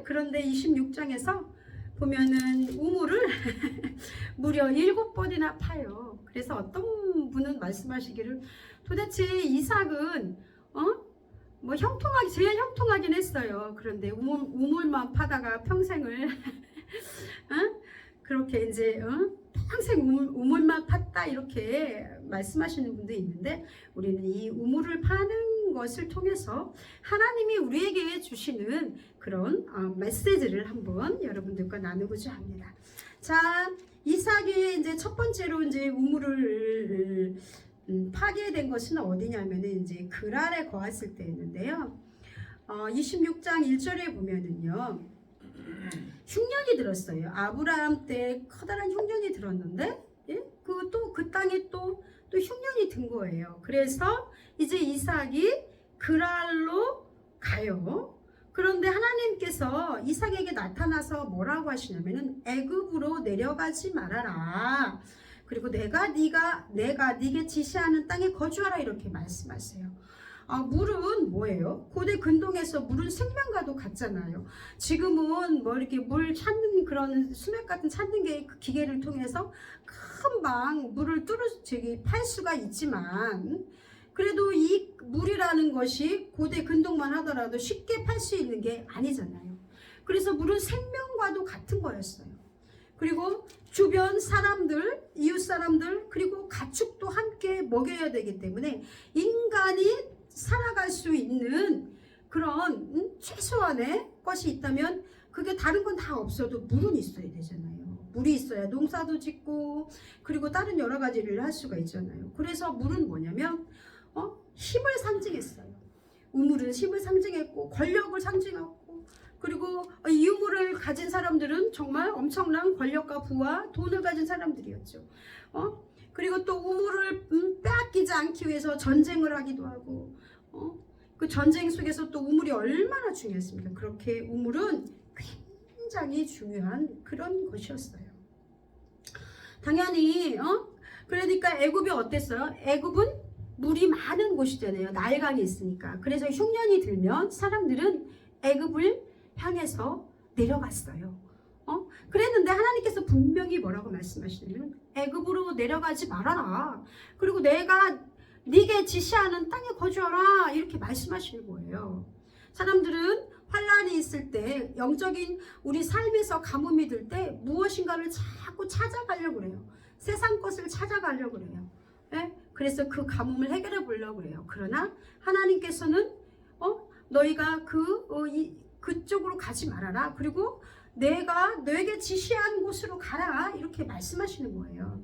그런데 26장에서 보면은 우물을 무려 7번이나 파요. 그래서 어떤 분은 말씀하시기를 도대체 이삭은 뭐 형통하기 제일 형통하긴 했어요. 그런데 우물만 파다가 평생을 그렇게 이제 평생 우물만 팠다 이렇게 말씀하시는 분도 있는데, 우리는 이 우물을 파는 것을 통해서 하나님이 우리에게 주시는 그런 메시지를 한번 여러분들과 나누고자 합니다. 자, 이삭이 이제 첫 번째로 이제 우물을 파게 된 것은 어디냐면은 이제 그랄에 거했을 때였는데요. 26장 1절에 보면은요, 흉년이 들었어요. 아브라함 때 커다란 흉년이 들었는데, 예? 그 땅에 또 흉년이 든 거예요. 그래서 이제 이삭이 그랄로 가요. 그런데 하나님께서 이삭에게 나타나서 뭐라고 하시냐면은 애굽으로 내려가지 말아라. 그리고 내가 네게 지시하는 땅에 거주하라 이렇게 말씀하세요. 물은 뭐예요? 고대 근동에서 물은 생명과도 같잖아요. 지금은 뭐 이렇게 물 찾는 그런 수맥 같은 찾는 게 그 기계를 통해서 금방 물을 팔 수가 있지만, 그래도 이 물이라는 것이 고대 근동만 하더라도 쉽게 팔 수 있는 게 아니잖아요. 그래서 물은 생명과도 같은 거였어요. 그리고 주변 사람들, 이웃 사람들, 그리고 가축도 함께 먹여야 되기 때문에 인간이 살아갈 수 있는 그런 최소한의 것이 있다면 그게 다른 건 다 없어도 물은 있어야 되잖아요. 물이 있어야 농사도 짓고 그리고 다른 여러 가지를 할 수가 있잖아요. 그래서 물은 뭐냐면 힘을 상징했어요. 우물은 힘을 상징했고 권력을 상징했고, 그리고 이 우물을 가진 사람들은 정말 엄청난 권력과 부와 돈을 가진 사람들이었죠. 그리고 또 우물을 빼앗기지 않기 위해서 전쟁을 하기도 하고, 그 전쟁 속에서 또 우물이 얼마나 중요했습니까? 그렇게 우물은 굉장히 중요한 그런 것이었어요. 당연히 그러니까 애굽이 어땠어요? 애굽은 물이 많은 곳이잖아요. 나일강이 있으니까. 그래서 흉년이 들면 사람들은 애굽을 향해서 내려갔어요. 그랬는데 하나님께서 분명히 뭐라고 말씀하시냐면 애굽으로 내려가지 말아라. 그리고 내가 네게 지시하는 땅에 거주하라 이렇게 말씀하시는 거예요. 사람들은 환란이 있을 때, 영적인 우리 삶에서 가뭄이 들 때 무엇인가를 자꾸 찾아가려고 그래요. 세상 것을 찾아가려고 그래요. 네? 그래서 그 가뭄을 해결해 보려고 그래요. 그러나 하나님께서는 너희가 그쪽으로 가지 말아라. 그리고 내가 너에게 지시한 곳으로 가라 이렇게 말씀하시는 거예요.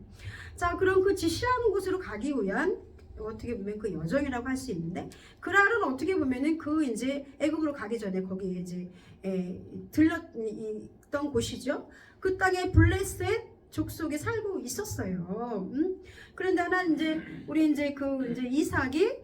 자, 그럼 그 지시하는 곳으로 가기 위한 어떻게 보면 그 여정이라고 할 수 있는데, 그랄은 어떻게 보면은 그 이제 애굽으로 가기 전에 거기 이제 들렀던 곳이죠. 그 땅에 블레셋 족속에 살고 있었어요. 그런데 우리 이제 이삭이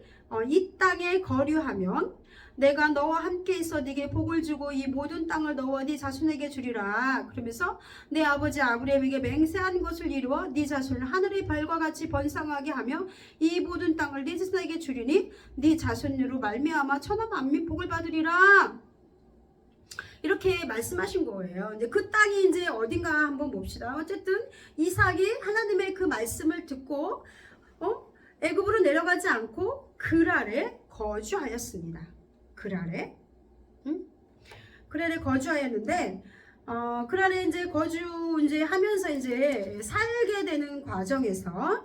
이 땅에 거류하면 내가 너와 함께 있어 네게 복을 주고 이 모든 땅을 너와 네 자손에게 주리라. 그러면서 내 아버지 아브라함에게 맹세한 것을 이루어 네 자손을 하늘의 별과 같이 번성하게 하며 이 모든 땅을 네 자손에게 주리니 네 자손으로 말미암아 천하 만민 복을 받으리라. 이렇게 말씀하신 거예요. 이제 그 땅이 이제 어딘가 한번 봅시다. 어쨌든 이삭이 하나님의 그 말씀을 듣고 애굽으로 내려가지 않고 그랄에 거주하였습니다. 그랄에 거주하였는데, 그랄에 이제 하면서 이제 살게 되는 과정에서,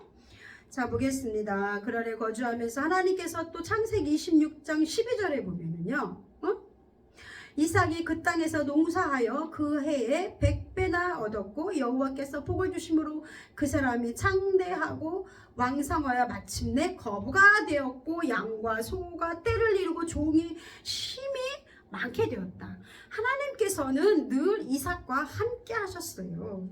자 보겠습니다. 그랄에 거주하면서 하나님께서 또 창세기 26장 12절에 보면은요, 이삭이 그 땅에서 농사하여 그 해에 100배나 얻었고 여호와께서 복을 주심으로 그 사람이 창대하고 왕성하여 마침내 거부가 되었고 양과 소가 떼를 이루고 종이 힘이 많게 되었다. 하나님께서는 늘 이삭과 함께 하셨어요.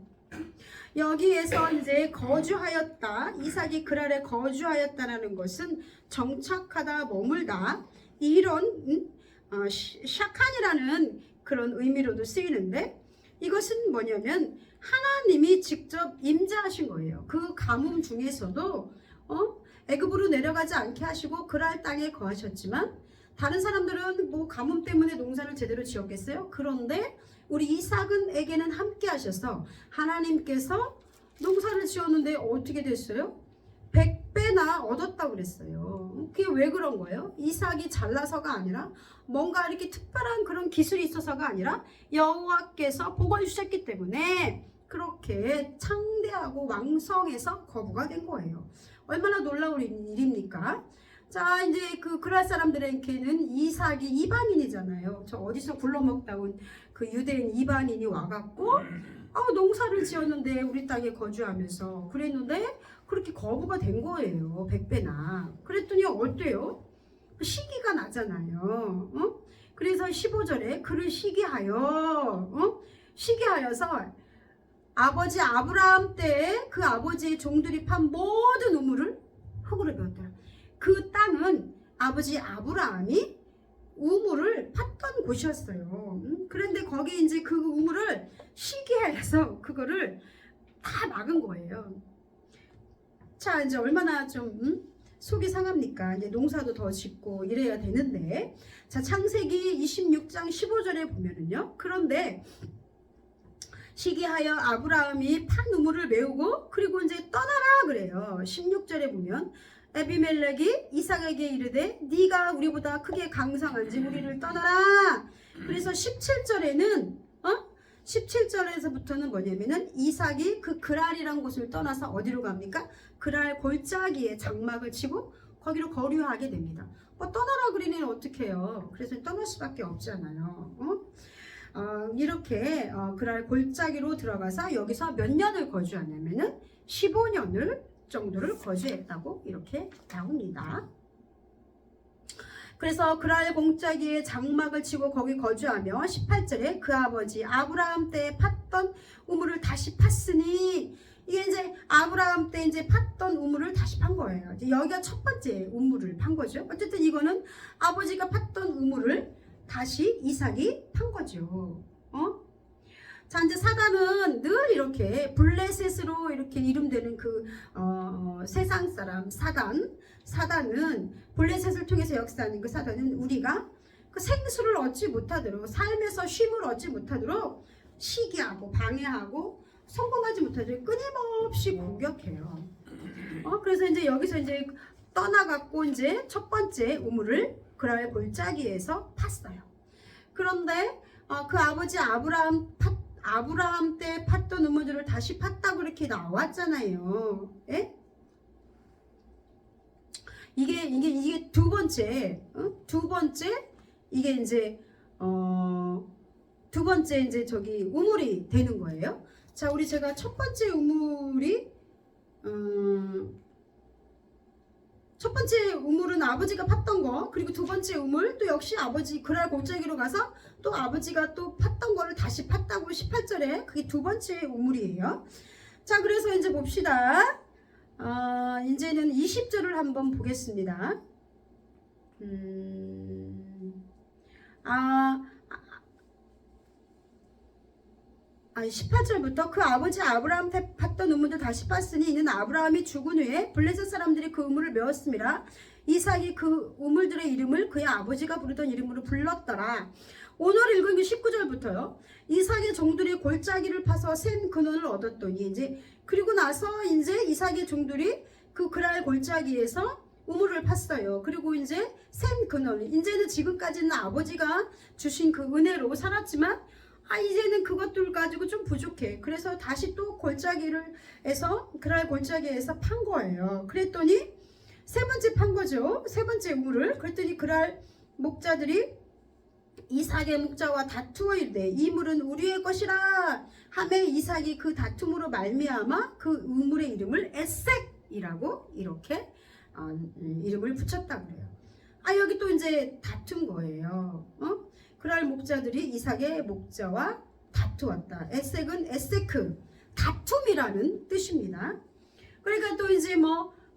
여기에서 이제 거주하였다, 이삭이 그랄에 거주하였다라는 것은 정착하다, 머물다, 이런 샤칸이라는 그런 의미로도 쓰이는데, 이것은 뭐냐면 하나님이 직접 임재하신 거예요. 그 가뭄 중에서도 애굽으로 내려가지 않게 하시고 그랄 땅에 거하셨지만, 다른 사람들은 뭐 가뭄 때문에 농사를 제대로 지었겠어요? 그런데 우리 이삭은에게는 함께 하셔서 하나님께서 농사를 지었는데 어떻게 됐어요? 100배나 얻었다고 그랬어요. 그게 왜 그런 거예요? 이삭이 잘나서가 아니라 뭔가 이렇게 특별한 그런 기술이 있어서가 아니라 여호와께서 복을 주셨기 때문에 그렇게 창대하고 왕성해서 거부가 된 거예요. 얼마나 놀라운 일입니까? 자, 이제 그 그랄 사람들에게는 이삭이 이방인이잖아요. 저 어디서 굴러먹다 온 그 유대인 이방인이 와갖고 농사를 지었는데 우리 땅에 거주하면서 그랬는데 그렇게 거부가 된 거예요. 100배나. 그랬더니 어때요? 시기가 나잖아요. 그래서 15절에 그를 시기하여 시기하여서 아버지 아브라함 때에 그 아버지의 종들이 판 모든 우물을 흙으로 메웠더라. 그 땅은 아버지 아브라함이 우물을 팠던 곳이었어요. 그런데 거기 이제 그 우물을 시기해서 그거를 다 막은 거예요. 자, 이제 얼마나 좀 속이 상합니까? 이제 농사도 더 짓고 이래야 되는데, 자, 창세기 26장 15절에 보면은요. 그런데 시기하여 아브라함이 판 우물을 메우고 그리고 이제 떠나라 그래요. 16절에 보면 에비멜렉이 이삭에게 이르되 네가 우리보다 크게 강성한지 우리를 떠나라. 그래서 17절에는 17절에서부터는 뭐냐면은 이삭이 그 그랄이라는 곳을 떠나서 어디로 갑니까? 그랄 골짜기에 장막을 치고 거기로 거류하게 됩니다. 뭐 떠나라 그러니 어떻게 해요? 그래서 떠날 수밖에 없잖아요. 이렇게 그랄 골짜기로 들어가서 여기서 몇 년을 거주하냐면은 15년을 정도를 거주했다고 이렇게 나옵니다. 그래서 그랄 골짜기에 장막을 치고 거기 거주하며 18절에 그 아버지 아브라함 때 팠던 우물을 다시 팠으니 이게 이제 아브라함 때 이제 팠던 우물을 다시 판 거예요. 이제 여기가 첫 번째 우물을 판 거죠. 어쨌든 이거는 아버지가 팠던 우물을 다시 이삭이 판 거죠. 자, 이제 사단은 늘 이렇게 블레셋으로 이렇게 이름되는 그 세상 사람 사단은 블레셋을 통해서 역사하는 그 사단은 우리가 그 생수를 얻지 못하도록 삶에서 쉼을 얻지 못하도록 시기하고 방해하고 성공하지 못하도록 끊임없이 공격해요. 그래서 이제 여기서 이제 떠나갖고 이제 첫 번째 우물을 그랄 골짜기에서 팠어요. 그런데 그 아버지 아브라함 때 팠던 우물들을 다시 팠다고 그렇게 나왔잖아요. 예? 이게 두 번째 이게 이제 두 번째 이제 저기 우물이 되는 거예요. 자, 우리 제가 첫 번째 우물이 첫 번째 우물은 아버지가 팠던 거, 그리고 두 번째 우물 또 역시 아버지 그랄 골짜기로 가서 또 아버지가 또 팠던 거를 다시 팠다고 18절에 그게 두 번째 우물이에요. 자, 그래서 이제 봅시다. 이제는 20절을 한번 보겠습니다. 18절부터 그 아버지 아브라함 때 팠던 우물도 다시 팠으니 이는 아브라함이 죽은 후에 블레셋 사람들이 그 우물을 메웠습니다. 이삭이 그 우물들의 이름을 그의 아버지가 부르던 이름으로 불렀더라. 오늘 읽은 게 19절부터요. 이삭의 종들이 골짜기를 파서 센 근원을 얻었더니 이제 그리고 나서 이제 이삭의 종들이 그 그랄 골짜기에서 우물을 팠어요. 그리고 이제 센 근원, 이제는 지금까지는 아버지가 주신 그 은혜로 살았지만 이제는 그것들 가지고 좀 부족해. 그래서 다시 또 그랄 골짜기에서 판 거예요. 그랬더니 세 번째 판 거죠. 세 번째 우물을. 그랬더니 그랄 목자들이 이삭의 목자와 다투어 이르되 이 물은 우리의 것이라 하매 이삭이 그 다툼으로 말미암아 그 우물의 이름을 에색이라고 이렇게 이름을 붙였다 그래요. 여기 또 이제 다툰 거예요. 그랄 목자들이 이삭의 목자와 다투었다. 에색은 에세크, 다툼이라는 뜻입니다. 그러니까 또 이제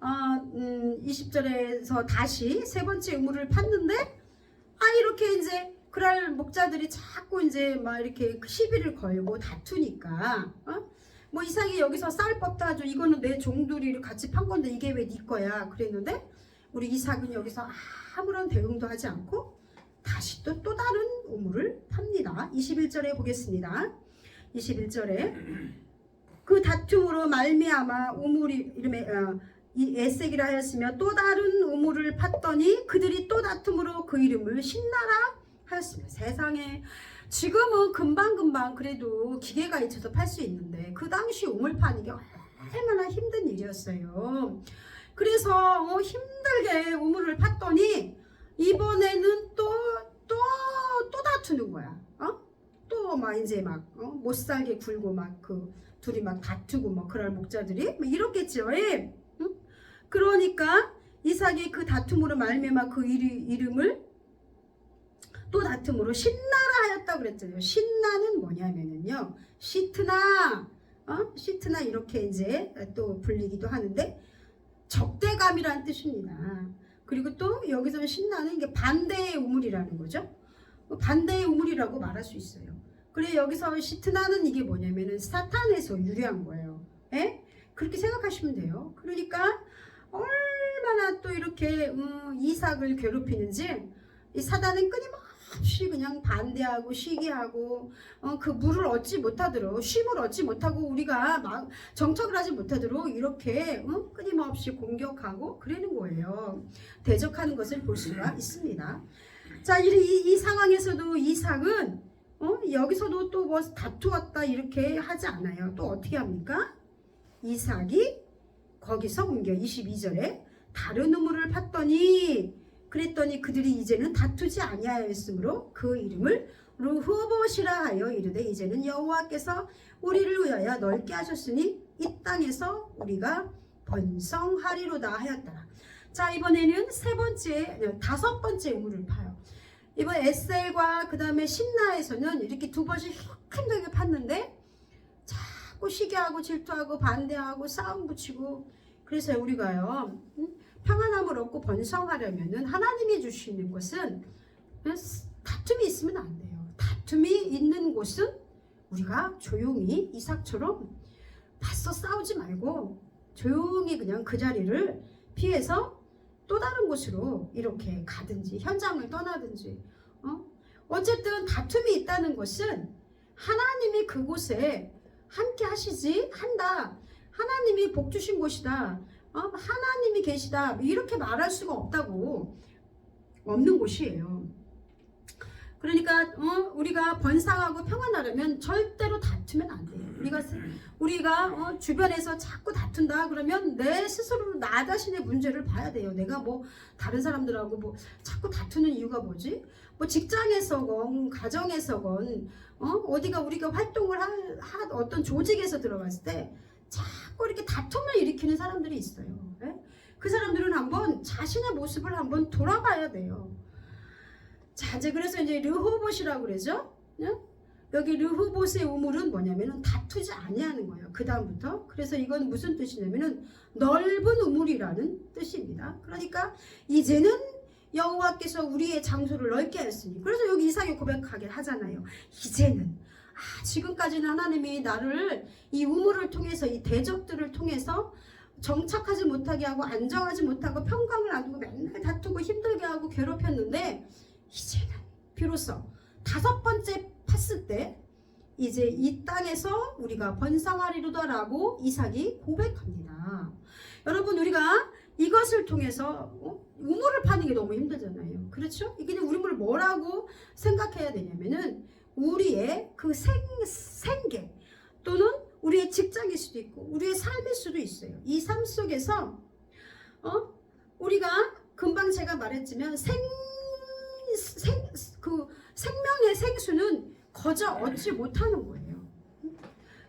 20절에서 다시 세 번째 우물을 팠는데 이렇게 이제 그랄 목자들이 자꾸 이제 막 이렇게 시비를 걸고 다투니까 이삭이 여기서 싸울 법도 하죠. 이거는 내 종들이 같이 판 건데 이게 왜 네 거야 그랬는데 우리 이삭은 여기서 아무런 대응도 하지 않고 다시 또 다른 우물을 팝니다. 21절에 보겠습니다. 21절에 그 다툼으로 말미암아 우물이 이름에 이 에색이라 하였으며 또 다른 우물을 팠더니 그들이 또 다툼으로 그 이름을 신나라 하였으며. 세상에 지금은 금방금방 그래도 기계가 있어서 팔 수 있는데 그 당시 우물 파는 게 얼마나 힘든 일이었어요. 그래서 힘들게 우물을 팠더니 이번에는 또 다투는 거야. 또 막 이제 막 못 살게 굴고 막 그 둘이 막 다투고 뭐 그럴 목자들이 뭐 이렇겠죠. 응? 그러니까 이삭이 그 다툼으로 말미암아 그 이름을 또 다툼으로 신나라 하였다고 그랬잖아요. 신나는 뭐냐면은요, 시트나 시트나 이렇게 이제 또 불리기도 하는데 적대감이라는 뜻입니다. 그리고 또 여기서는 신나는 게 반대의 우물이라는 거죠. 반대의 우물이라고 말할 수 있어요. 그래 여기서 시트나는 이게 뭐냐면은 사탄에서 유래한 거예요. 에? 그렇게 생각하시면 돼요. 그러니까 얼마나 또 이렇게 이삭을 괴롭히는지 이 사단은 끊임없이 그냥 반대하고 시기하고 그 물을 얻지 못하도록 쉼을 얻지 못하고 우리가 막 정착을 하지 못하도록 이렇게 끊임없이 공격하고 그러는 거예요. 대적하는 것을 볼 수가 있습니다. 자, 이 상황에서도 이삭은 여기서도 또 뭐 다투었다 이렇게 하지 않아요. 또 어떻게 합니까? 이삭이 거기서 옮겨 22절에 다른 우물을 팠더니 그랬더니 그들이 이제는 다투지 아니하였으므로 그 이름을 르호봇이라 하여 이르되 이제는 여호와께서 우리를 위하여 넓게 하셨으니 이 땅에서 우리가 번성하리로다 하였더라. 자, 이번에는 다섯 번째 우물을 파요. 이번 에셀과 그 다음에 신나에서는 이렇게 두 번씩 힘들게 팠는데 자꾸 시기하고 질투하고 반대하고 싸움 붙이고. 그래서 우리가요 평안함을 얻고 번성하려면은 하나님이 주시는 것은 다툼이 있으면 안 돼요. 다툼이 있는 곳은 우리가 조용히 이삭처럼 맞서 싸우지 말고 조용히 그냥 그 자리를 피해서 또 다른 곳으로 이렇게 가든지 현장을 떠나든지 어쨌든 다툼이 있다는 것은 하나님이 그곳에 함께 한다. 하나님이 복 주신 곳이다. 하나님이 계시다. 이렇게 말할 수가 없는 곳이에요. 그러니까 우리가 번성하고 평안하려면 절대로 다투면 안 돼요. 우리가 주변에서 자꾸 다툰다 그러면 내 스스로 나 자신의 문제를 봐야 돼요. 내가 뭐 다른 사람들하고 뭐 자꾸 다투는 이유가 뭐지? 뭐 직장에서건 가정에서건 어디가 우리가 활동을 한 어떤 조직에서 들어갔을 때 자꾸 이렇게 다툼을 일으키는 사람들이 있어요. 네? 그 사람들은 한번 자신의 모습을 한번 돌아봐야 돼요. 자, 이제 그래서 이제 르호봇이라고 그러죠. 네? 여기 르호봇의 우물은 뭐냐면은 다투지 아니하는 거예요. 그 다음부터. 그래서 이건 무슨 뜻이냐면은 넓은 우물이라는 뜻입니다. 그러니까 이제는 여호와께서 우리의 장소를 넓게 하였으니. 그래서 여기 이삭이 고백하게 하잖아요. 이제는 지금까지는 하나님이 나를 이 우물을 통해서 이 대적들을 통해서 정착하지 못하게 하고 안정하지 못하고 평강을 안 두고 맨날 다투고 힘들게 하고 괴롭혔는데 이제는 비로소 다섯 번째 팠을 때 이제 이 땅에서 우리가 번성하리로다라고 이삭이 고백합니다. 여러분 우리가 이것을 통해서 우물을 파는 게 너무 힘들잖아요. 그렇죠? 이게 우물을 뭐라고 생각해야 되냐면은 우리의 그 생계 또는 우리의 직장일 수도 있고 우리의 삶일 수도 있어요. 이 삶 속에서 우리가 금방 제가 말했지만 생명의 생수는 거저 얻지 못하는 거예요.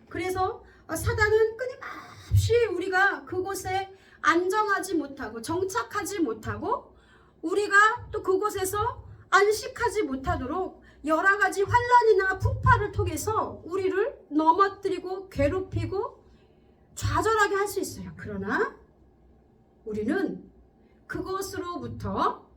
그래서 사단은 끊임없이 우리가 그곳에 안정하지 못하고 정착하지 못하고 우리가 또 그곳에서 안식하지 못하도록 여러 가지 환난이나 풍파를 통해서 우리를 넘어뜨리고 괴롭히고 좌절하게 할 수 있어요. 그러나 우리는 그것으로부터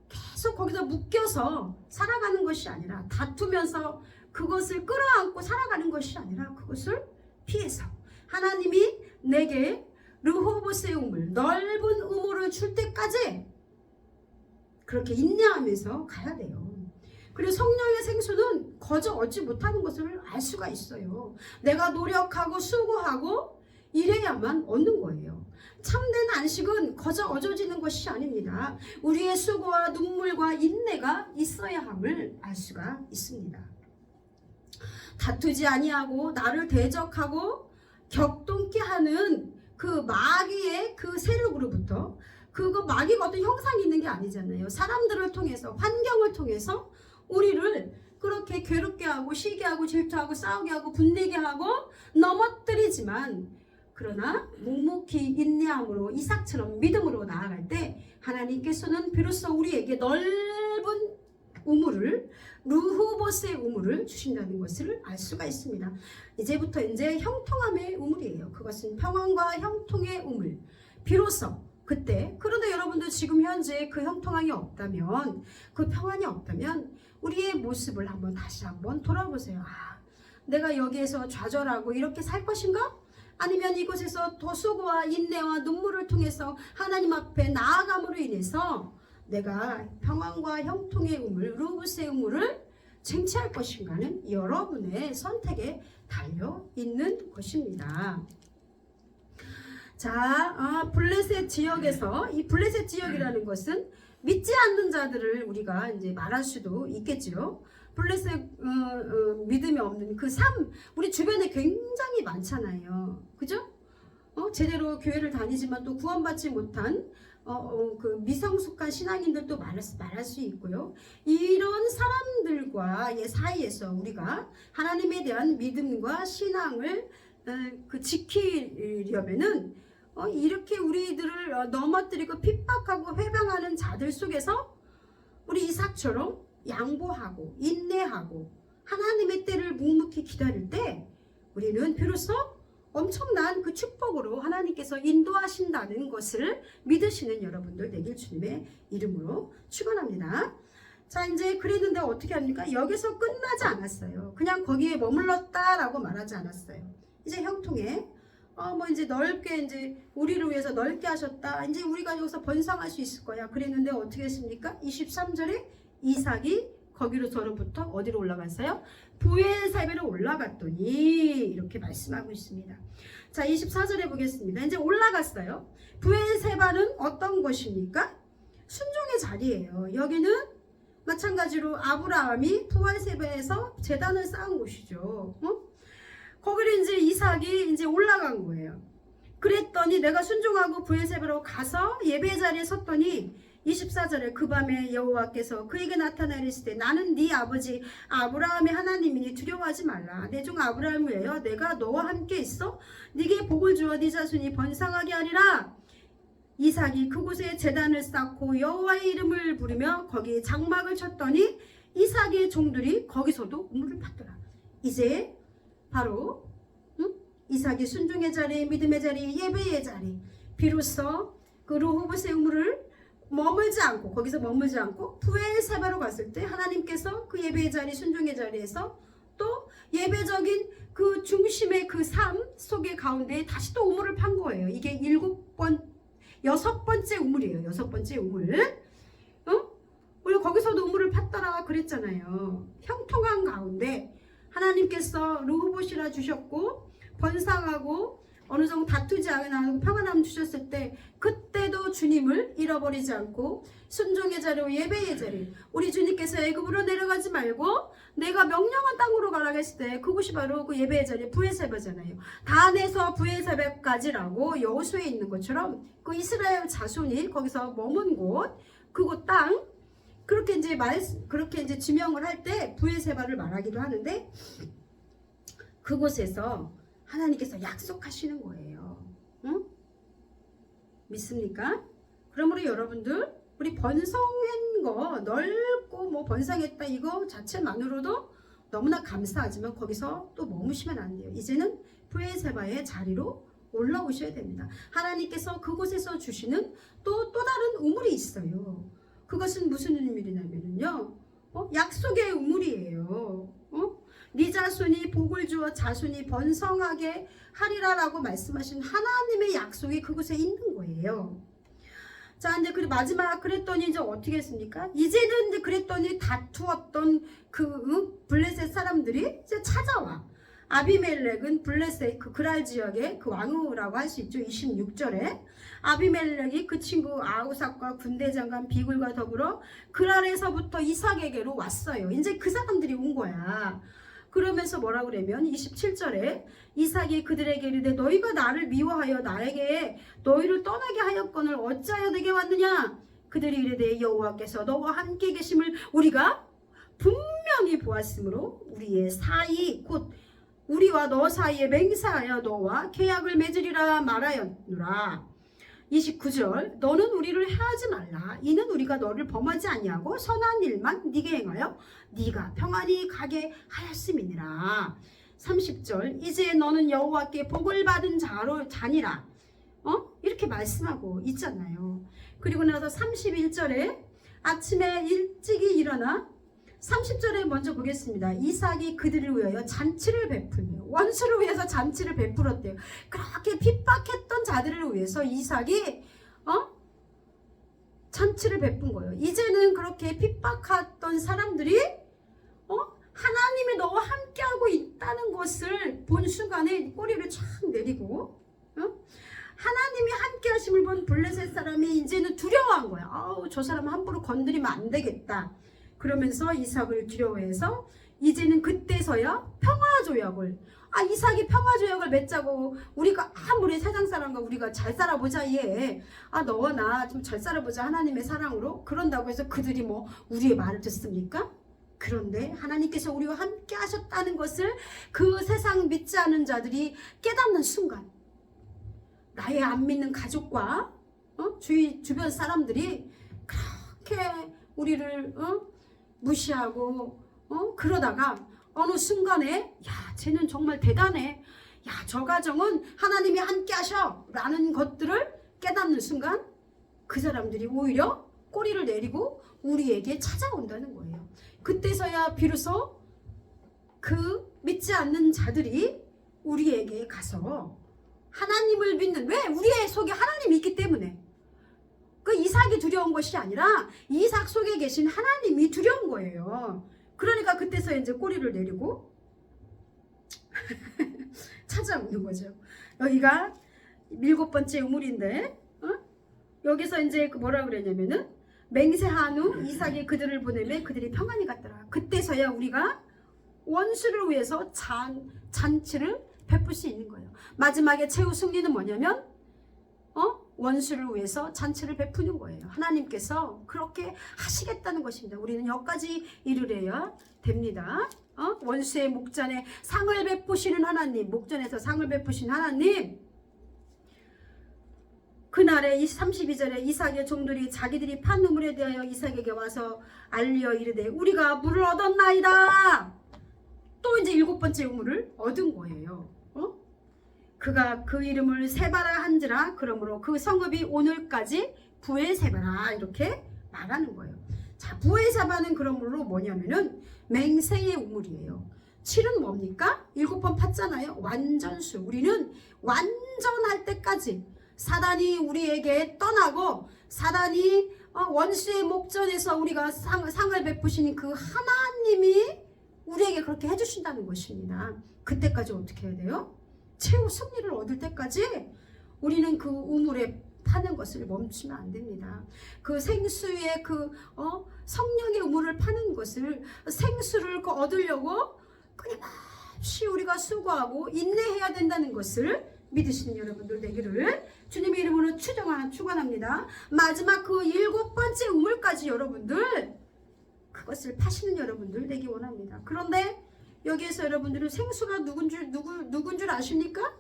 계속 거기서 묶여서 살아가는 것이 아니라 다투면서 그것을 끌어안고 살아가는 것이 아니라 그것을 피해서 하나님이 내게 르호봇의 우물, 넓은 우물을 줄 때까지 그렇게 인내하면서 가야 돼요. 그리고 성령의 생수는 거저 얻지 못하는 것을 알 수가 있어요. 내가 노력하고 수고하고 이래야만 얻는 거예요. 참된 안식은 거저 얻어지는 것이 아닙니다. 우리의 수고와 눈물과 인내가 있어야 함을 알 수가 있습니다. 다투지 아니하고 나를 대적하고 격동케 하는 그 마귀의 그 세력으로부터, 그거 마귀가 어떤 형상이 있는 게 아니잖아요. 사람들을 통해서, 환경을 통해서 우리를 그렇게 괴롭게 하고 시기 하고 질투하고 싸우게 하고 분내게 하고 넘어뜨리지만, 그러나 묵묵히 인내함으로 이삭처럼 믿음으로 나아갈 때 하나님께서는 비로소 우리에게 넓은 우물을, 르호보스의 우물을 주신다는 것을 알 수가 있습니다. 이제부터 이제 형통함의 우물이에요. 그것은 평안과 형통의 우물. 비로소 그때, 그런데 여러분들 지금 현재 그 형통함이 없다면, 그 평안이 없다면 우리의 모습을 다시 한번 돌아보세요. 아, 내가 여기에서 좌절하고 이렇게 살 것인가? 아니면 이곳에서 더 수고와 인내와 눈물을 통해서 하나님 앞에 나아감으로 인해서 내가 평안과 형통의 우물, 루브스의 우물을 쟁취할 것인가는 여러분의 선택에 달려 있는 것입니다. 자, 블레셋 지역에서, 이 블레셋 지역이라는 것은 믿지 않는 자들을 우리가 이제 말할 수도 있겠지요. 블레셋 믿음이 없는 그 삶, 우리 주변에 굉장히 많잖아요. 그죠? 제대로 교회를 다니지만 또 구원받지 못한 그 미성숙한 신앙인들도 말할 수 있고요. 이런 사람들과의 사이에서 우리가 하나님에 대한 믿음과 신앙을 지키려면은 이렇게 우리들을 넘어뜨리고 핍박하고 회방하는 자들 속에서 우리 이삭처럼 양보하고 인내하고 하나님의 때를 묵묵히 기다릴 때 우리는 비로소 엄청난 그 축복으로 하나님께서 인도하신다는 것을 믿으시는 여러분들 되길 주님의 이름으로 축원합니다. 자, 이제 그랬는데 어떻게 합니까? 여기서 끝나지 않았어요. 그냥 거기에 머물렀다라고 말하지 않았어요. 이제 형통에 이제 넓게, 이제 우리를 위해서 넓게 하셨다. 이제 우리가 여기서 번성할 수 있을 거야. 그랬는데 어떻게 했습니까? 23절에 이삭이 거기로서부터 어디로 올라갔어요? 브엘세바로 올라갔더니 이렇게 말씀하고 있습니다. 자, 24절에 보겠습니다. 이제 올라갔어요. 브엘세바는 어떤 것입니까? 순종의 자리예요. 여기는 마찬가지로 아브라함이 브엘세바에서 제단을 쌓은 곳이죠. 거기를 이제 이삭이 이제 올라간 거예요. 그랬더니 내가 순종하고 브엘세바로 가서 예배의 자리에 섰더니 24절에 그 밤에 여호와께서 그에게 나타나 이르시되 나는 네 아버지 아브라함의 하나님이니 두려워하지 말라. 내 종 아브라함을 위하여 내가 너와 함께 있어 네게 복을 주어 네 자손이 번성하게 하리라. 이삭이 그곳에 제단을 쌓고 여호와의 이름을 부르며 거기에 장막을 쳤더니 이삭의 종들이 거기서도 우물을 팠더라. 이제 바로 이삭이 순종의 자리, 믿음의 자리, 예배의 자리, 비로소 그 르호보스의 우물을 거기서 머물지 않고 브엘세바로 갔을 때 하나님께서 그 예배의 자리, 순종의 자리에서 또 예배적인 그 중심의 그 삶 속의 가운데 다시 또 우물을 판 거예요. 이게 6번째 우물이에요. 6번째 우물. 우리 거기서도 우물을 팠더라 그랬잖아요. 형통한 가운데 하나님께서 르호보시라 주셨고 번성하고 어느 정도 다투지 않고 평안함 주셨을 때 그때도 주님을 잃어버리지 않고 순종의 자리로 예배의 자리, 우리 주님께서 애굽으로 내려가지 말고 내가 명령한 땅으로 가라 했을 때 그곳이 바로 그 예배의 자리 브엘세바잖아요. 단에서 브엘세바까지라고 여호수아에 있는 것처럼 그 이스라엘 자손이 거기서 머문 곳, 그곳 땅, 그렇게 이제 지명을 할 때 브엘세바를 말하기도 하는데 그곳에서 하나님께서 약속하시는 거예요. 응? 믿습니까? 그러므로 여러분들 우리 번성한 거, 넓고 번성했다 이거 자체만으로도 너무나 감사하지만 거기서 또 머무시면 안 돼요. 이제는 브엘세바의 자리로 올라오셔야 됩니다. 하나님께서 그곳에서 주시는 또 다른 우물이 있어요. 그것은 무슨 우물이냐면요, 약속의 우물이에요. 네 자손이 복을 주어 자손이 번성하게 하리라라고 말씀하신 하나님의 약속이 그곳에 있는 거예요. 자, 이제 그 마지막 그랬더니 이제 어떻게 했습니까? 이제는 이제 그랬더니 다투었던 그 블레셋 사람들이 이제 찾아와. 아비멜렉은 블레셋 그 그랄 지역의 그 왕후라고 할 수 있죠. 26절에 아비멜렉이 그 친구 아우삭과 군대 장관 비굴과 더불어 그랄에서부터 이삭에게로 왔어요. 이제 그 사람들이 온 거야. 그러면서 뭐라 그러면 27절에 이삭이 그들에게 이르되 너희가 나를 미워하여 나에게 너희를 떠나게 하였거늘 어찌하여 내게 왔느냐. 그들이 이르되 여호와께서 너와 함께 계심을 우리가 분명히 보았으므로 우리의 사이 곧 우리와 너 사이에 맹세하여 너와 계약을 맺으리라 말하였노라. 29절 너는 우리를 해하지 말라. 이는 우리가 너를 범하지 아니하고 선한 일만 네게 행하여 네가 평안히 가게 하였음이니라. 30절 이제 너는 여호와께 복을 받은 자니라. 이렇게 말씀하고 있잖아요. 그리고 나서 31절에 아침에 일찍이 일어나 30절에 먼저 보겠습니다. 이삭이 그들을 위하여 잔치를 베풀며 원수를 위해서 잔치를 베풀었대요. 그렇게 핍박했던 자들을 위해서 이삭이 잔치를 베푼 거예요. 이제는 그렇게 핍박했던 사람들이 하나님이 너와 함께하고 있다는 것을 본 순간에 꼬리를 쫙 내리고 하나님이 함께 하심을 본 블레셋 사람이 이제는 두려워한 거야. 저 사람 함부로 건드리면 안 되겠다. 그러면서 이삭을 두려워해서 이제는 그때서야 평화조약을 이삭이 평화조약을 맺자고 우리가 아무리 세상 사람과 우리가 잘 살아보자 얘 너와 나 좀 잘 살아보자 하나님의 사랑으로 그런다고 해서 그들이 뭐 우리의 말을 듣습니까? 그런데 하나님께서 우리와 함께 하셨다는 것을 그 세상 믿지 않은 자들이 깨닫는 순간 나의 안 믿는 가족과 주변 사람들이 그렇게 우리를 무시하고 그러다가 어느 순간에 쟤는 정말 대단해. 저 가정은 하나님이 함께 하셔 라는 것들을 깨닫는 순간 그 사람들이 오히려 꼬리를 내리고 우리에게 찾아온다는 거예요. 그때서야 비로소 그 믿지 않는 자들이 우리에게 가서 하나님을 믿는 왜? 우리의 속에 하나님이 있기 때문에 그 이삭이 두려운 것이 아니라 이삭 속에 계신 하나님이 두려운 거예요. 그러니까 그때서 이제 꼬리를 내리고 찾아오는 거죠. 여기가 7번째 우물인데 여기서 이제 뭐라 그랬냐면은 맹세한 후 이삭이 그들을 보내매 그들이 평안히 갔더라. 그때서야 우리가 원수를 위해서 잔치를 베풀 수 있는 거예요. 마지막에 최후 승리는 뭐냐면 원수를 위해서 잔치를 베푸는 거예요. 하나님께서 그렇게 하시겠다는 것입니다. 우리는 여기까지 이르려야 됩니다. 원수의 목전에 상을 베푸시는 하나님, 목전에서 상을 베푸신 하나님. 그날에 32절에 이삭의 종들이 자기들이 판 우물에 대하여 이삭에게 와서 알리어 이르되 우리가 물을 얻었나이다. 또 이제 7번째 우물을 얻은 거예요. 그가 그 이름을 세바라 한지라. 그러므로 그 성읍이 오늘까지 부엘세바라 이렇게 말하는 거예요. 자, 부엘세바는 그러므로 뭐냐면은 맹세의 우물이에요. 7은 뭡니까? 7번 팠잖아요. 완전수. 우리는 완전할 때까지 사단이 우리에게 떠나고 사단이 원수의 목전에서 우리가 상을 베푸시는 그 하나님이 우리에게 그렇게 해주신다는 것입니다. 그때까지 어떻게 해야 돼요? 최후 승리를 얻을 때까지 우리는 그 우물에 파는 것을 멈추면 안 됩니다. 그 생수의 그 성령의 우물을 파는 것을 생수를 얻으려고 끊임없이 우리가 수고하고 인내해야 된다는 것을 믿으시는 여러분들 되기를 주님의 이름으로 축원합니다. 마지막 그 7번째 우물까지 여러분들 그것을 파시는 여러분들 되기 원합니다. 그런데 여기에서 여러분들은 생수가 누군 줄 아십니까?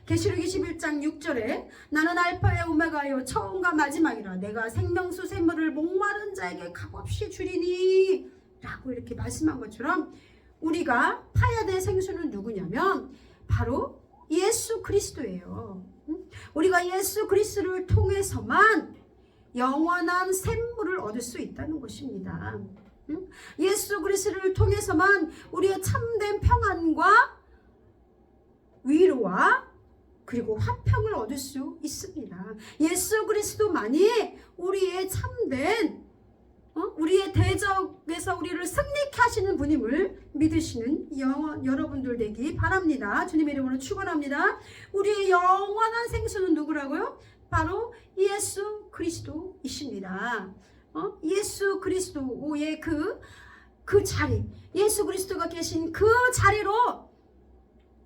계시록 21장 6절에 나는 알파의 오메가요 처음과 마지막이라 내가 생명수 샘물을 목마른 자에게 값없이 주리니 라고 이렇게 말씀한 것처럼 우리가 파야 될 생수는 누구냐면 바로 예수 그리스도예요. 우리가 예수 그리스도를 통해서만 영원한 샘물을 얻을 수 있다는 것입니다. 예수 그리스도를 통해서만 우리의 참된 평안과 위로와 그리고 화평을 얻을 수 있습니다. 예수 그리스도만이 우리의 참된 우리의 대적에서 우리를 승리케 하시는 분임을 믿으시는 여러분들 되기 바랍니다. 주님의 이름으로 축원합니다. 우리의 영원한 생수는 누구라고요? 바로 예수 그리스도이십니다. 예수 그리스도의 그 자리, 예수 그리스도가 계신 그 자리로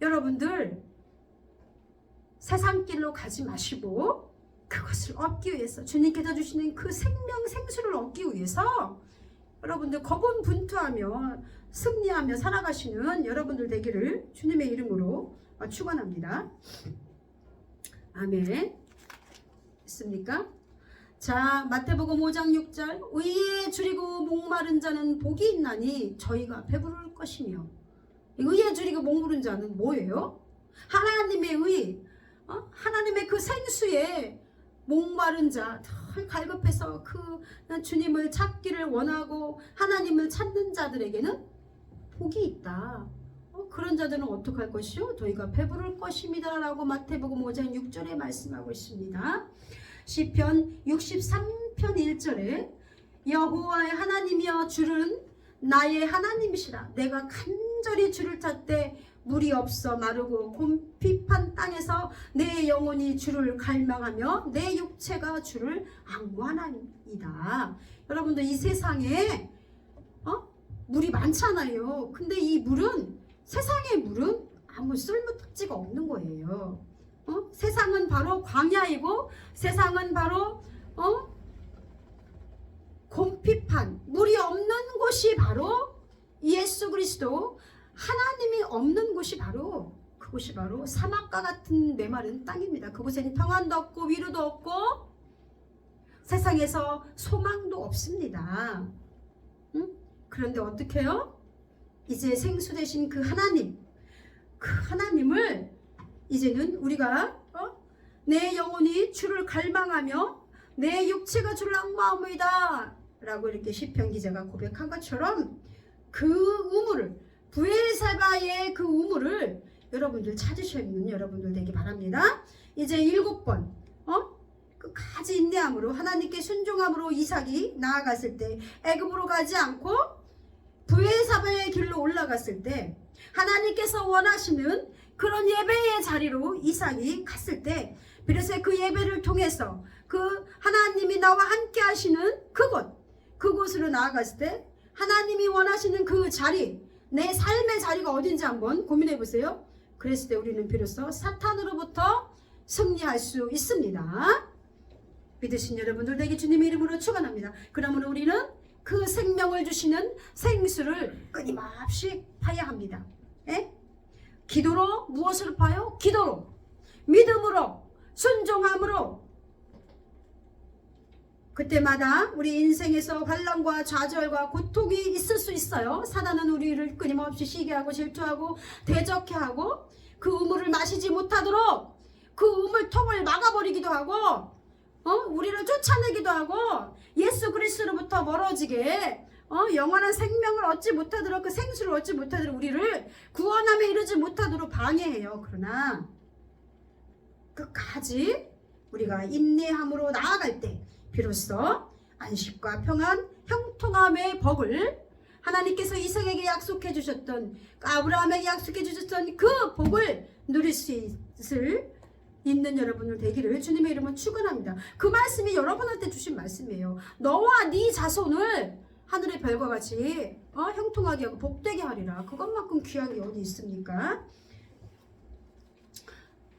여러분들 세상 길로 가지 마시고 그것을 얻기 위해서, 주님께서 주시는 그 생명 생수를 얻기 위해서 여러분들 고군분투하며 승리하며 살아가시는 여러분들 되기를 주님의 이름으로 축원합니다. 아멘. 있습니까? 자, 마태복음 5장 6절, 의에 줄이고 목마른 자는 복이 있나니 저희가 배부를 것이며. 의에 줄이고 목마른 자는 뭐예요? 하나님의 의, 하나님의 그 생수에 목마른 자, 갈급해서 그 주님을 찾기를 원하고 하나님을 찾는 자들에게는 복이 있다. 그런 자들은 어떻게 할 것이요? 저희가 배부를 것입니다 라고 마태복음 5장 6절에 말씀하고 있습니다. 시편 63편 1절에 여호와의 하나님이여 주는 나의 하나님이시라. 내가 간절히 주를 찾되 물이 없어 마르고 곰핍한 땅에서 내 영혼이 주를 갈망하며 내 육체가 주를 앙원하니이다. 여러분들 이 세상에 물이 많잖아요. 근데 이 물은, 세상의 물은 아무 쓸모딱지가 없는 거예요. 세상은 바로 광야이고 세상은 바로 곰핍한 물이 없는 곳이 바로 예수 그리스도, 하나님이 없는 곳이 바로, 그곳이 바로 사막과 같은 메마른 땅입니다. 그곳에는 평안도 없고 위로도 없고 세상에서 소망도 없습니다. 그런데 어떻게 해요? 이제 생수 되신 그 하나님, 그 하나님을 이제는 우리가 내 영혼이 주를 갈망하며 내 육체가 주를 앙망하오이다 라고 이렇게 시편 기자가 고백한 것처럼 그 우물을, 브엘세바의 그 우물을 여러분들 찾으시는 여러분들 되기 바랍니다. 이제 7번 끝까지 인내함으로 하나님께 순종함으로 이삭이 나아갔을 때, 애굽으로 가지 않고 브엘세바의 길로 올라갔을 때, 하나님께서 원하시는 그런 예배의 자리로 이삭이 갔을 때, 그래서 그 예배를 통해서 그 하나님이 나와 함께 하시는 그곳으로 나아갔을 때, 하나님이 원하시는 그 자리, 내 삶의 자리가 어딘지 한번 고민해 보세요. 그랬을 때 우리는 비로소 사탄으로부터 승리할 수 있습니다. 믿으신 여러분들 되게 주님의 이름으로 축원합니다. 그러므로 우리는 그 생명을 주시는 생수를 끊임없이 파야 합니다. 기도로, 무엇으로 파요? 기도로, 믿음으로, 순종함으로. 그때마다 우리 인생에서 환난과 좌절과 고통이 있을 수 있어요. 사단은 우리를 끊임없이 시기하고 질투하고 대적해 하고 그 우물을 마시지 못하도록 그 우물통을 막아버리기도 하고 우리를 쫓아내기도 하고 예수 그리스도로부터 멀어지게 영원한 생명을 얻지 못하도록, 그 생수를 얻지 못하도록, 우리를 구원함에 이르지 못하도록 방해해요. 그러나 끝까지 우리가 인내함으로 나아갈 때 비로소 안식과 평안, 형통함의 복을, 하나님께서 이삭에게 약속해 주셨던, 아브라함에게 약속해 주셨던 그 복을 누릴 수 있는 여러분들 되기를 주님의 이름으로 축원합니다. 그 말씀이 여러분한테 주신 말씀이에요. 너와 네 자손을 하늘의 별과 같이 형통하게 하고 복되게 하리라. 그것만큼 귀한 게 어디 있습니까?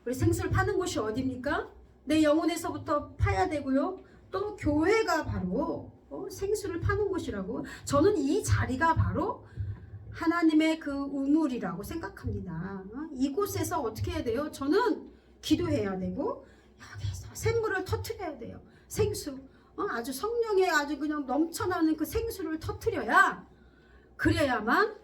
우리 생수를 파는 곳이 어디입니까? 내 영혼에서부터 파야 되고요. 또 교회가 바로 생수를 파는 곳이라고. 저는 이 자리가 바로 하나님의 그 우물이라고 생각합니다. 이곳에서 어떻게 해야 돼요? 저는 기도해야 되고 여기서 샘물을 터뜨려야 돼요. 생수, 아주 성령의 아주 그냥 넘쳐나는 그 생수를 터뜨려야, 그래야만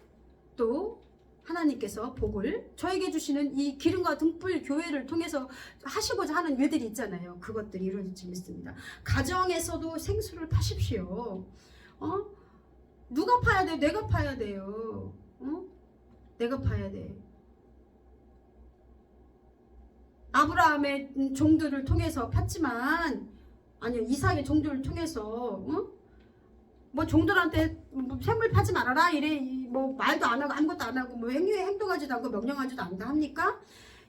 또 하나님께서 복을 저에게 주시는 이 기름과 등불 교회를 통해서 하시고자 하는 일들이 있잖아요. 그것들이 이루어질 수 있습니다. 가정에서도 생수를 파십시오. 누가 파야 돼요? 내가 파야 돼요. 내가 파야 돼. 아브라함의 종들을 통해서 팠지만, 아니요, 이삭의 종들을 통해서 뭐 종들한테 뭐 샘을 파지 말아라 이래, 뭐 말도 안 하고 아무것도 안 하고 뭐 행동하지도 않고 명령하지도 않다 합니까?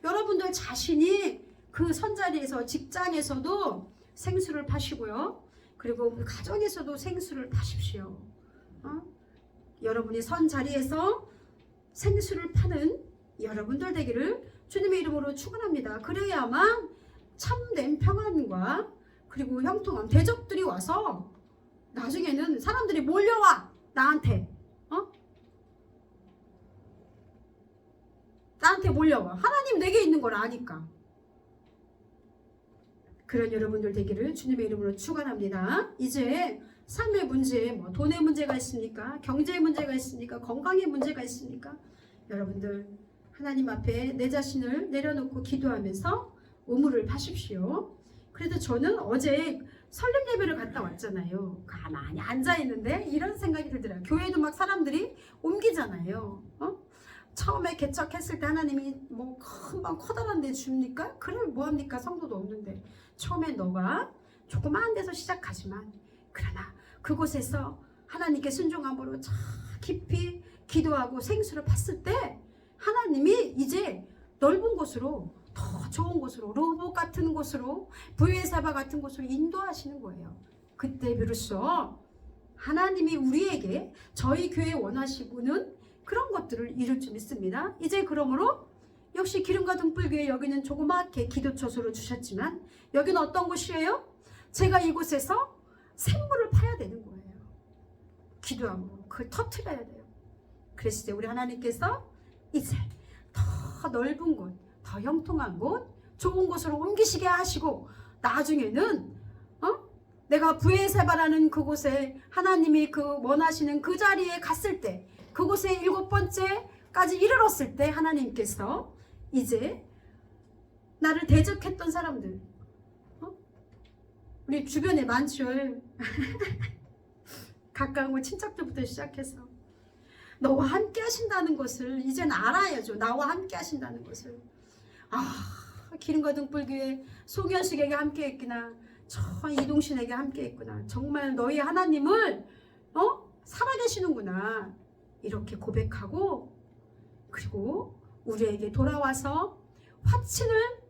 여러분들 자신이 그 선자리에서, 직장에서도 생수를 파시고요. 그리고 가정에서도 생수를 파십시오. 여러분이 선자리에서 생수를 파는 여러분들 되기를 주님의 이름으로 축원합니다. 그래야만 참된 평안과 그리고 형통함, 대적들이 와서 나중에는 사람들이 몰려와 나한테 나한테 몰려와. 하나님 내게 있는 걸 아니까. 그런 여러분들 되기를 주님의 이름으로 축원합니다. 이제 삶의 문제, 뭐 돈의 문제가 있습니까? 경제의 문제가 있습니까? 건강의 문제가 있습니까? 여러분들 하나님 앞에 내 자신을 내려놓고 기도하면서 우물을 파십시오. 그래도 저는 어제 설립 예배를 갔다 왔잖아요. 가만히 앉아 있는데 이런 생각이 들더라고요. 교회도 막 사람들이 옮기잖아요. 처음에 개척했을 때 하나님이 뭐 금방 커다란 데 줍니까? 그래 뭐합니까? 성도도 없는데. 처음엔 너가 조그마한 데서 시작하지만, 그러나 그곳에서 하나님께 순종함으로 저 깊이 기도하고 생수를 팠을 때 하나님이 이제 넓은 곳으로, 더 좋은 곳으로, 로봇 같은 곳으로, 부에사바 같은 곳으로 인도하시는 거예요. 그때 비로소 하나님이 우리에게, 저희 교회 원하시고는 그런 것들을 이룰 줄 믿습니다. 이제 그러므로 역시 기름과 등불교회, 여기는 조그맣게 기도처소를 주셨지만 여기는 어떤 곳이에요? 제가 이곳에서 샘물을 파야 되는 거예요. 기도함으로 그걸 터뜨려야 돼요. 그랬을 때 우리 하나님께서 이제 더 넓은 곳, 더 형통한 곳, 좋은 곳으로 옮기시게 하시고, 나중에는 내가 부에세바라는 그곳에 하나님이 그 원하시는 그 자리에 갔을 때, 그곳에 7번째까지 이르렀을 때 하나님께서 이제 나를 대적했던 사람들, 우리 주변에 많죠. 가까운 친척들부터 시작해서 너와 함께 하신다는 것을 이제는 알아야죠. 나와 함께 하신다는 것을. 기름과 등불교회 송현숙에게 함께 했구나, 저 이동신에게 함께 했구나, 정말 너희 하나님을 살아계시는구나, 이렇게 고백하고, 그리고 우리에게 돌아와서 화친을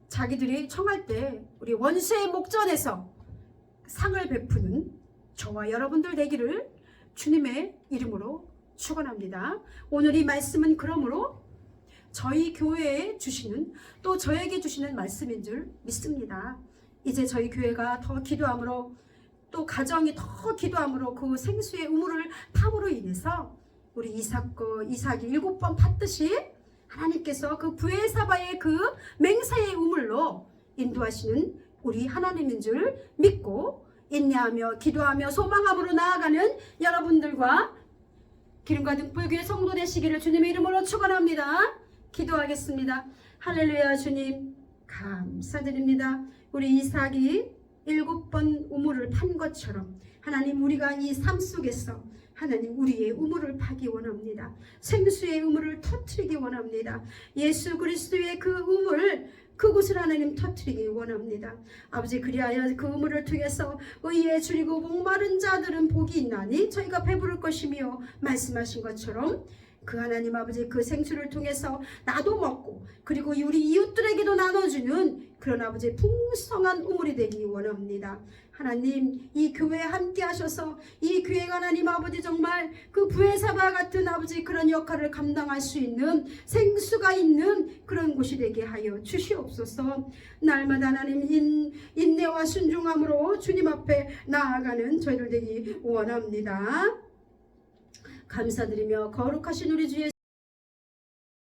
자기들이 청할 때 우리 원수의 목전에서 상을 베푸는 저와 여러분들 되기를 주님의 이름으로 축원합니다. 오늘 이 말씀은 그러므로 저희 교회에 주시는, 또 저에게 주시는 말씀인 줄 믿습니다. 이제 저희 교회가 더 기도함으로, 또 가정이 더 기도함으로 그 생수의 우물을 탐으로 인해서 우리 이삭이 7번 팠듯이 하나님께서 그 부에사바의 그 맹세의 우물로 인도하시는 우리 하나님인 줄 믿고, 인내하며 기도하며 소망함으로 나아가는 여러분들과 기름과 등불교회 성도 되시기를 주님의 이름으로 축원합니다. 기도하겠습니다. 할렐루야. 주님 감사드립니다. 우리 이삭이 7번 우물을 판 것처럼 하나님, 우리가 이 삶 속에서 하나님 우리의 우물을 파기 원합니다. 생수의 우물을 터뜨리기 원합니다. 예수 그리스도의 그 우물, 그곳을 하나님 터뜨리기 원합니다. 아버지, 그리하여 그 우물을 통해서 의에 줄이고 목마른 자들은 복이 있나니 저희가 배부를 것이며, 말씀하신 것처럼 그 하나님 아버지, 그 생수를 통해서 나도 먹고 그리고 우리 이웃들에게도 나눠주는 그런 아버지 풍성한 우물이 되기 원합니다. 하나님, 이 교회에 함께 하셔서 이 교회가 하나님 아버지 정말 그 부에사바 같은 아버지 그런 역할을 감당할 수 있는 생수가 있는 그런 곳이 되게 하여 주시옵소서. 날마다 하나님 인내와 순종함으로 주님 앞에 나아가는 저희들 되기 원합니다. 감사드리며 거룩하신 우리 주 예수